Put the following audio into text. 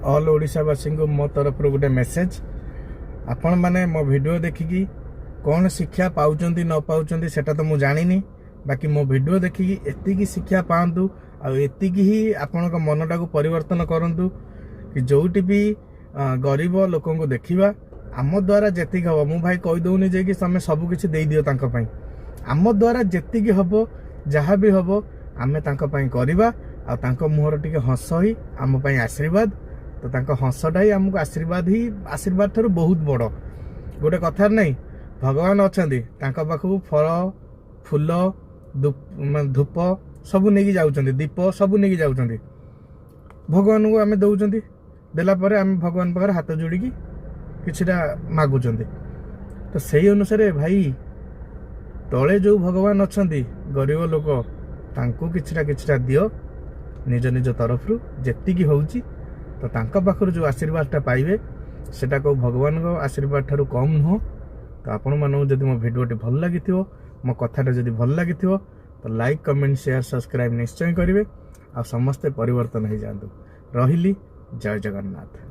All ओडिशावासी को मो तरफ गोटे मेसेज आपण मैंने मो वीडियो देखिकी कौन शिक्षा पाउचंती न पाउचंती सेटा तो मु जानिनी बाकी मो वीडियो देखिकी एतिकी शिक्षा पांतु एतिकी ही आपण मनटा को परिवर्तन करंतु कि जोटी भी गरीब लोक को देखा आम द्वारा जी हम मु भाई कहीदौनी जे कि तुम सब किसी दे दियो तांको पई आम द्वारा जी हम जहाँ भी हम आमे तांको पई करबा आ तांको मुहर टिके हस ही आम पई आशीर्वाद तो तांको हसटा ही आमको आशीर्वाद ठारू बहुत बड़ गोटे कथार नहीं भगवान अच्छे पाखु फल फूल धूप सब नहीं जाऊँ दीप सब नहीं जाऊँ भगवान को आम दौरान देलापर आम भगवान पाखे हाथ जोड़ी किछिटा मागुंट तो सही अनुसार भाई तले जो भगवान अच्छा गरीब लोक तांको किछिटा दियो निज निज तरफ जी होउची तो तांका पाखर जो आशीर्वादटा पाइबे सेटा को भगवान को आशीर्वाद ठारू कम नुह तो आपण मानू जदि मो भिडियोटी भल लगी मो कथाटा जदि भल लगी तो लाइक कमेंट शेयर सब्सक्राइब निश्चय करेंगे आ समस्ते परिवर्तन हो जातु रहिली जय जगन्नाथ।